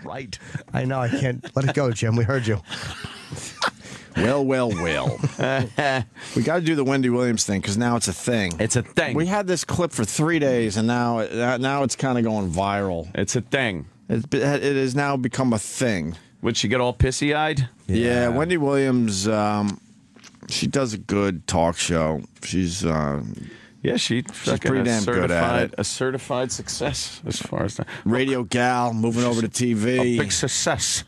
right. I know. I can't let it go, Jim. We heard you. Well. We got to do the Wendy Williams thing because now it's a thing. It's a thing. We had this clip for 3 days, and now it's kind of going viral. It's a thing. It has now become a thing. Would she get all pissy-eyed? Yeah, Wendy Williams, she does a good talk show. She's she's pretty damn good at it. A certified success as far as that. Radio gal, moving over to TV. A big success.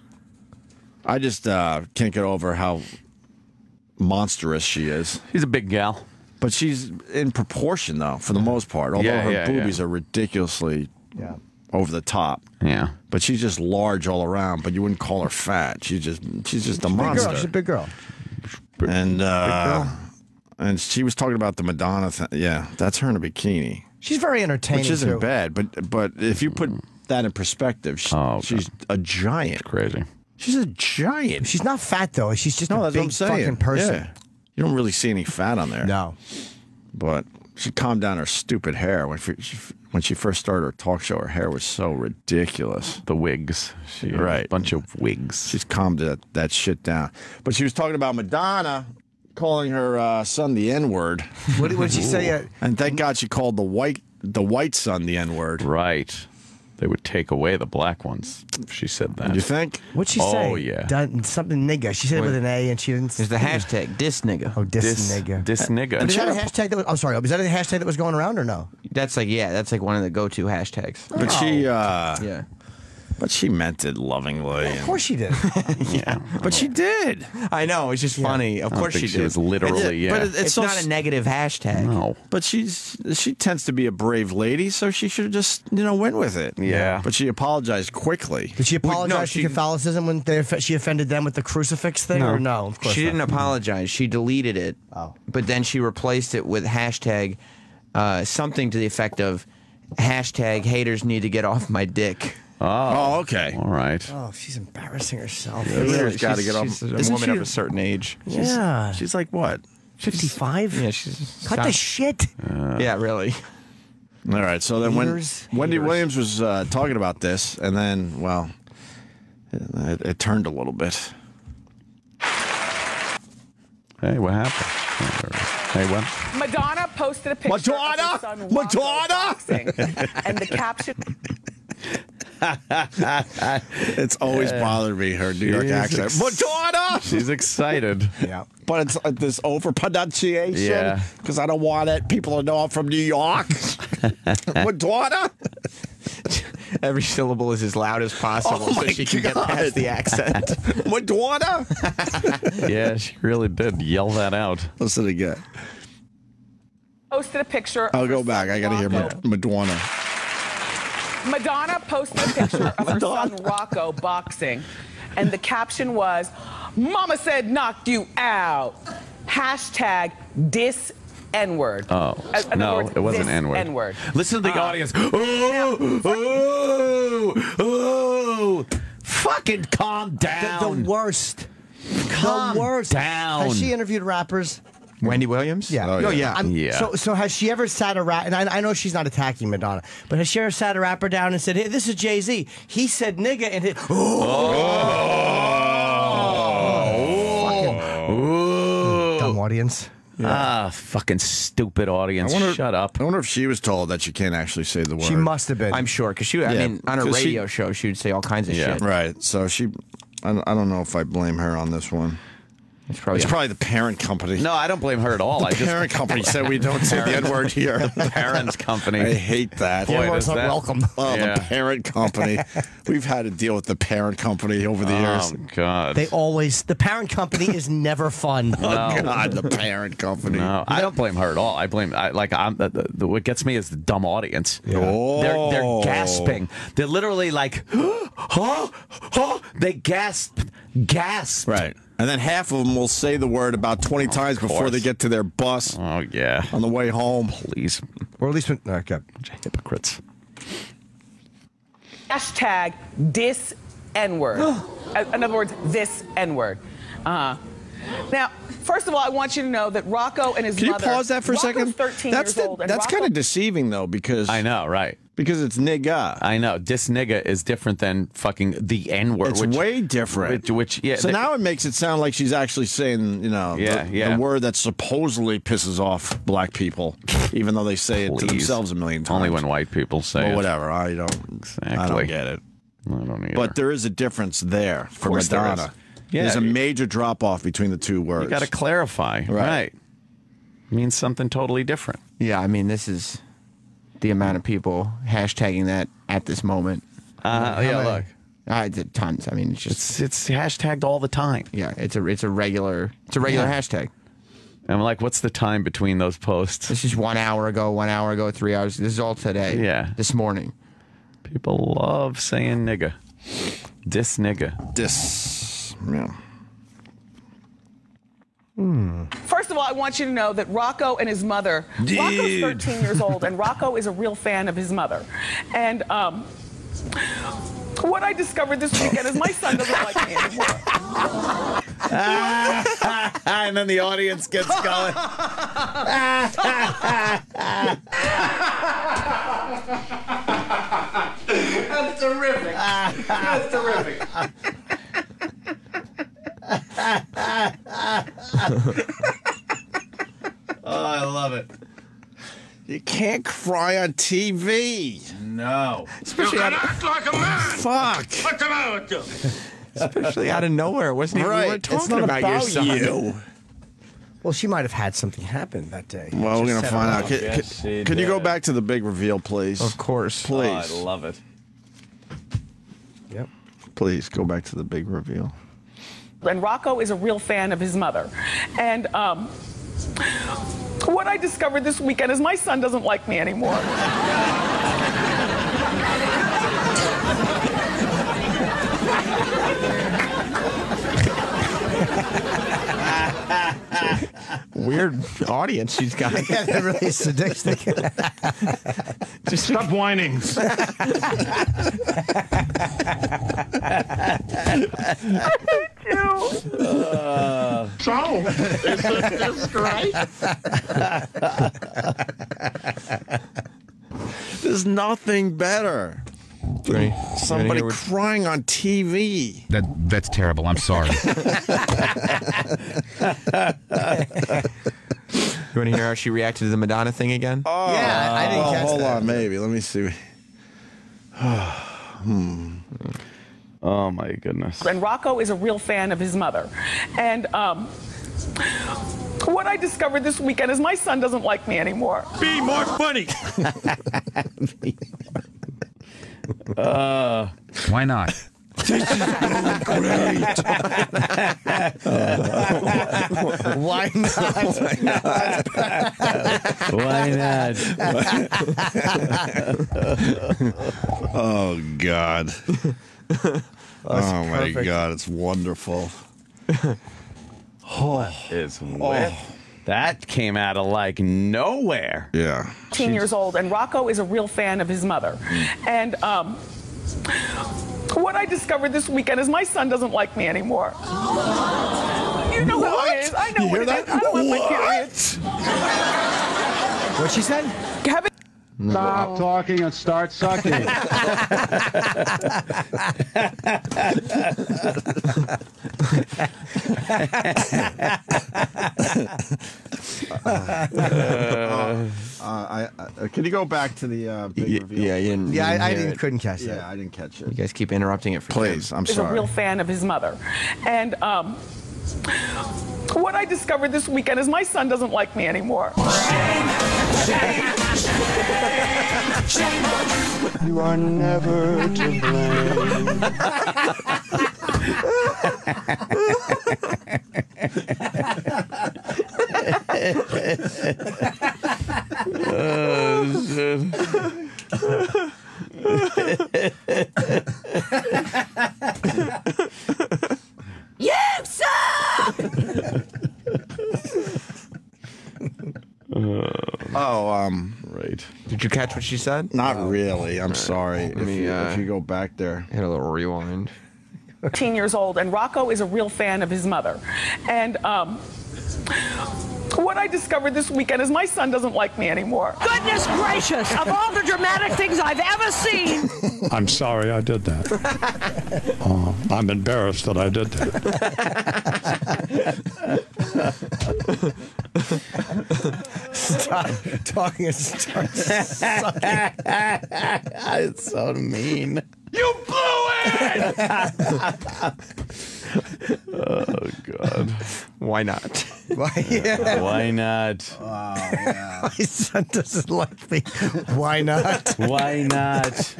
I just can't get over how monstrous she is. She's a big gal. But she's in proportion, though, for the most part. Although her boobies are ridiculously over the top. Yeah. But she's just large all around, but you wouldn't call her fat. She's just a monster. She's a big girl. And she was talking about the Madonna thing. Yeah, that's her in a bikini. She's very entertaining, which isn't too. bad, but if you put that in perspective, she's a giant. It's crazy. She's a giant. She's not fat, though. She's just a that's big what I'm saying. fucking person. Yeah. You don't really see any fat on there. No. But she calmed down her stupid hair. When she first started her talk show, her hair was so ridiculous. The wigs. She had a bunch of wigs. She's calmed that shit down. But she was talking about Madonna calling her son the N-word. What did she say? And thank God she called the white son the N-word. Right. They would take away the black ones if she said that. You think? What'd she say? Oh, yeah. Something nigga. She said it with an A, and she didn't. There's the hashtag dis nigga. Oh, dis nigga. Dis nigga. Is that a hashtag that was? I'm sorry. Was that a hashtag that was going around or no? That's like one of the go-to hashtags. But she, yeah. But she meant it lovingly. Of course she did. Yeah. But she did. I know. It's just funny. Of course she did. She was literally, But It's not a negative hashtag. No. But she tends to be a brave lady, so she should have just went with it. Yeah. But she apologized quickly. Did she apologize to Catholicism when she offended them with the crucifix thing? No. Or no? Of course She didn't apologize. She deleted it. Oh. But then she replaced it with hashtag something to the effect of hashtag haters need to get off my dick. Oh, okay. All right. Oh, she's embarrassing herself. She's got to get off. She's a woman of a certain age. Yeah. She's like what? 55? Yeah, she's... Cut the shit. Yeah, really. All right. So then when Wendy Williams was talking about this, and then, well, it turned a little bit. Hey, what happened? Hey, what? Madonna posted a picture of her son Rocco boxing, and the caption... It's always bothered me, her New York accent. Madonna! She's excited. Yeah. But it's this over pronunciation. Yeah. Because I don't want people to know I'm from New York. Madonna! Every syllable is as loud as possible so she can get past the accent. Madonna! Yeah, she really did yell that out. Listen again. posted a picture. I'll go back. I got to hear Madonna. Madonna posted a picture of her son Rocco boxing, and the caption was, "Mama said knocked you out." Hashtag dis N-word. Oh, no, words, it wasn't this N-word. N-word. Listen to the audience. Oh, fucking calm down. The worst. Calm the worst. down. Has she interviewed rappers? Wendy Williams? Yeah. Oh, yeah. Yeah. So has she ever sat a rapper, and I know she's not attacking Madonna, but has she ever sat a rapper down and said, "Hey, this is Jay-Z. He said nigga," and it, dumb audience. Fucking stupid audience. Shut up. I wonder if she was told that she can't actually say the word. She must have been. I'm sure, because I mean, on a 'cause radio show, she would say all kinds of shit. Right. So I don't know if I blame her on this one. It's probably the parent company. No, I don't blame her at all. The parent company said we don't say the N-word here. Parents company. I hate that. Boy, does that- welcome. Oh, Yeah. the parent company. We've had to deal with the parent company over the years. Oh, God. The parent company is never fun. Oh, God, the parent company. No, I don't blame her at all. I blame what gets me is the dumb audience. Oh. They're gasping. They're literally like, they gasp. Right. And then half of them will say the word about 20 times before they get to their bus Oh yeah. on the way home. Please, Or at least when, okay. hypocrites. Hashtag dis N-word. In other words, this N-word. Now, first of all, I want you to know that Rocco and his Can you mother. pause that for a Rocco's second? 13 That's years old, and that's Rocco- kind of deceiving, though, because I know, right? Because it's nigga. I know. Dis nigga is different than fucking the N word. It's way different. Yeah. So now it makes it sound like she's actually saying, the word that supposedly pisses off black people, even though they say it to themselves a million times. Only when white people say it. Whatever. I don't get it. I don't either. But there is a difference there for Madonna. There's a major drop off between the two words. You got to clarify. Right. It means something totally different. Yeah, I mean, this is the amount of people hashtagging that at this moment. Look. Tons. I mean, it's just it's hashtagged all the time. Yeah, it's a regular hashtag. And I'm like, what's the time between those posts? This is 1 hour ago, 3 hours. This is all today. Yeah. This morning. People love saying nigga. Dis nigga. Yeah. First of all, I want you to know that Rocco and his mother, Rocco's 13 years old, and Rocco is a real fan of his mother. And what I discovered this weekend is my son doesn't like me anymore. And then the audience gets going. That's terrific. That's terrific. Oh, I love it. You can't cry on TV. No. Especially you can act like a man. Fuck. What's the matter with you? Especially out of nowhere. It wasn't even we weren't talking it's not about your son. you. Well, she might have had something happen that day. Well, we're going to Just find set her out. off. Can you go back to the big reveal, please? Of course. Please. I love it. Yep. Please go back to the big reveal. And Rocco is a real fan of his mother. And what I discovered this weekend is my son doesn't like me anymore. Weird audience she's got. Yeah, they're really sadistic. Just stop whining. So, is this great? There's nothing better. Ready? Somebody crying on TV. That's terrible. I'm sorry. You want to hear how she reacted to the Madonna thing again? Oh, Yeah, I didn't catch hold that. on, maybe. Let me see. Oh, my goodness. And Rocco is a real fan of his mother. And what I discovered this weekend is my son doesn't like me anymore. Be more funny. Why not? Why not? Why not? Oh, God. Oh, my perfect. God. It's wonderful. It's wet. That came out of like nowhere. Yeah. 13 years old, and Rocco is a real fan of his mother. And what I discovered this weekend is my son doesn't like me anymore. You know how it is. I know what it is. I don't have my period. What she said? Having Stop talking and start sucking. Can you go back to the big reveal? Yeah, you didn't. Yeah, I hear it. couldn't catch that. Yeah, I didn't catch You it. guys keep interrupting it for Please, I'm is a sorry. real fan of his mother. And what I discovered this weekend is my son doesn't like me anymore. You are never to blame. Right. Did you catch what she said? Not really. I'm sorry. If you go back there. Hit a little rewind. 13 years old, and Rocco is a real fan of his mother. And What I discovered this weekend is my son doesn't like me anymore. Goodness gracious, of all the dramatic things I've ever seen. I'm sorry I did that. I'm embarrassed that I did that. Stop talking and start sucking. It's so mean. You blew it! Oh, God. Why not? Why, yeah. Why not? My son doesn't like me. Why not? Why not?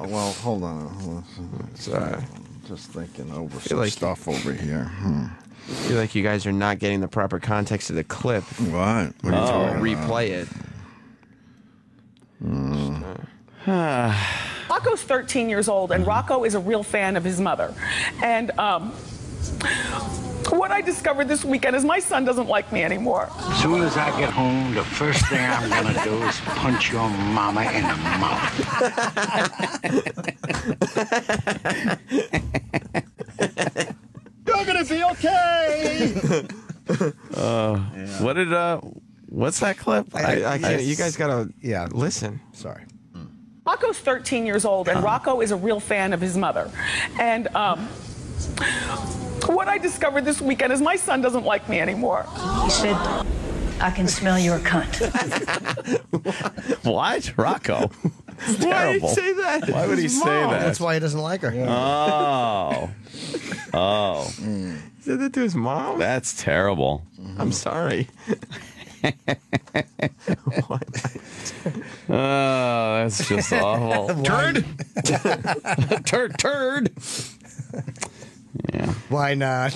Well, hold on. Just thinking over some like stuff over here. I feel like you guys are not getting the proper context of the clip. What? What are you talking about? Replay it. Rocco's 13 years old, and Rocco is a real fan of his mother. And what I discovered this weekend is my son doesn't like me anymore. As soon as I get home, the first thing I'm gonna do is punch your mama in the mouth. You're gonna be okay. What did what's that clip? I can't, you guys gotta listen. Sorry. Rocco's 13 years old, and Rocco is a real fan of his mother. And what I discovered this weekend is my son doesn't like me anymore. He said, I can smell your cunt. What? Rocco? Why did he say that? Why would he say that? That's why he doesn't like her. Oh. Oh. He said that to his mom? That's terrible. I'm sorry. Oh, that's just awful. Turd? Turd. Yeah. Why not?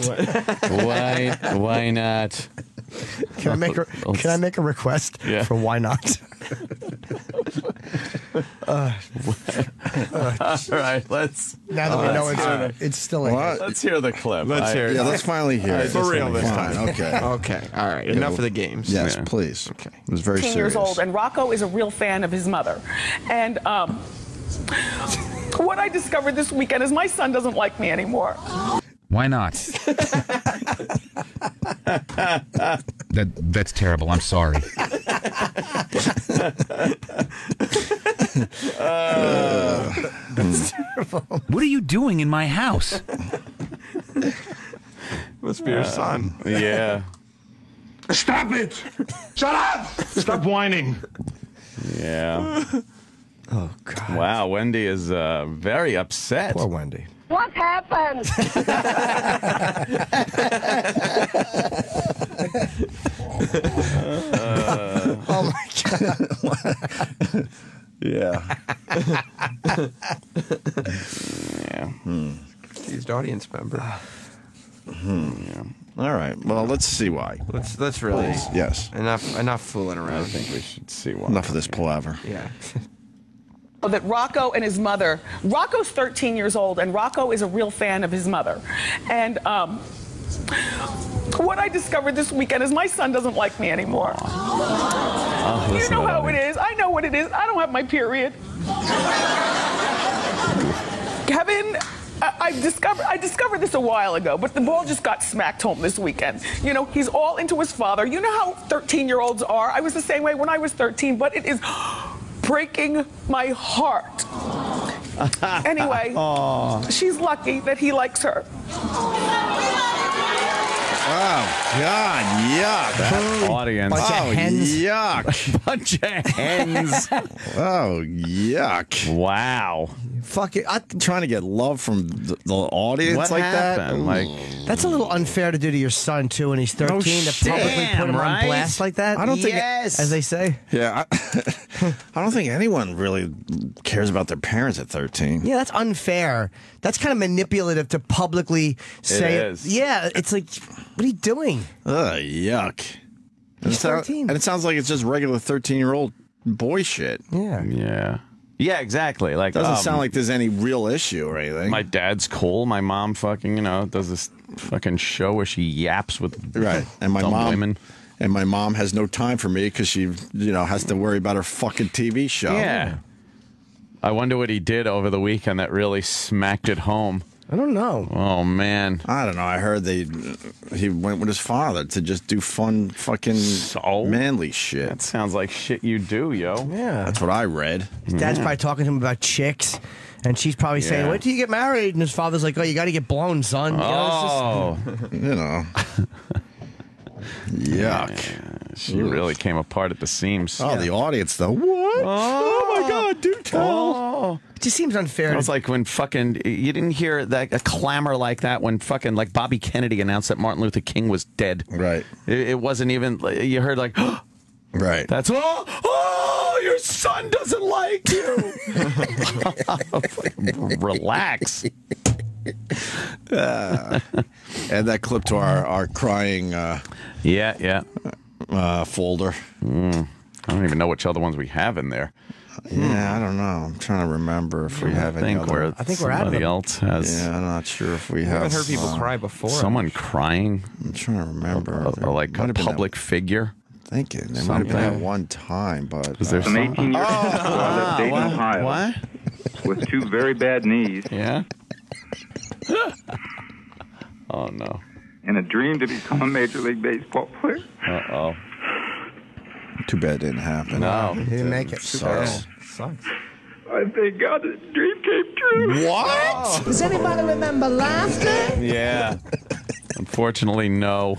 Why not? Can I make a request for why not? All right, let's. Now that we know it's still in. Let's hear the clip. Let's hear it. Yeah, let's finally hear it. For real this time. Okay. Okay. All right. Enough of the games. Yes, please. Okay. It was very 13 serious. years old, and Rocco is a real fan of his mother. And what I discovered this weekend is my son doesn't like me anymore. Why not? That's terrible. I'm sorry. That's terrible. What are you doing in my house? Must be your son. Yeah. Stop it! Shut up! Stop whining. Yeah. Oh God. Wow, Wendy is very upset. Poor Wendy. What happened? Oh my God. Yeah. Yeah. Confused audience member. Yeah. All right. Well, let's see why. Let's really Yes. enough fooling around. I think we should see why. Enough of this palaver. Yeah. That Rocco and his mother, Rocco's 13 years old, and Rocco is a real fan of his mother. And what I discovered this weekend is my son doesn't like me anymore. You know how it is. I know what it is. I don't have my period. Kevin, I discovered this a while ago, but the ball just got smacked home this weekend. You know, he's all into his father. You know how 13-year-olds are. I was the same way when I was 13, but it is breaking my heart. Anyway, she's lucky that he likes her. Oh, God, yuck. That audience. Bunch of hens. Yuck. Bunch of hens. Oh, yuck. Wow. Fuck it. I'm trying to get love from the audience What like happened? that. Like, That's a little unfair to do to your son too, when he's 13. To publicly put him on blast like that. I don't think, as they say. Yeah, I don't think anyone really cares about their parents at 13. Yeah, that's unfair. That's kind of manipulative to publicly say. It is. Yeah, it's like, what are you doing? Ugh, yuck. He's 13. And it sounds like it's just regular 13-year-old boy shit. Yeah. yeah. Yeah, exactly. Like, Doesn't sound like there's any real issue or anything. my dad's cool. My mom fucking, does this fucking show where she yaps with Right. And my dumb mom women. And my mom has no time for me because she, has to worry about her fucking TV show. Yeah. I wonder what he did over the weekend that really smacked it home. I don't know. Oh man, I don't know. I heard he went with his father to just do fun, fucking manly shit. That sounds like shit you do, yo. Yeah, that's what I read. His dad's probably talking to him about chicks, and she's probably saying, "Wait till you get married." And his father's like, "Oh, you got to get blown, son." Oh, you know. Yuck. Yeah, she really came apart at the seams. Oh, the audience, though. What? Oh, my God, do tell. Oh. It just seems unfair. It was like when fucking, you didn't hear that a clamor like that when fucking, like Bobby Kennedy announced that Martin Luther King was dead. Right. It wasn't even, you heard like, right. That's, oh, your son doesn't like you. Relax. Add that clip to our crying folder. I don't even know which other ones we have in there. Yeah, I don't know. I'm trying to remember if we have any other. I think we're out of somebody them. else has. Yeah, I'm not sure if we I have. haven't heard people cry before. Someone crying. I'm trying to remember. Or like a public figure. Thinking there might have been at one time, but was there some 18 years ago, I lived Dayton, Ohio, what? with two very bad knees. Yeah. Oh no. And a dream to become a Major League Baseball player. Uh-oh. Too bad it didn't happen. No. He didn't make it. Sucks. I thank God the dream came true. What? Does anybody remember laughter? Yeah. Unfortunately, no.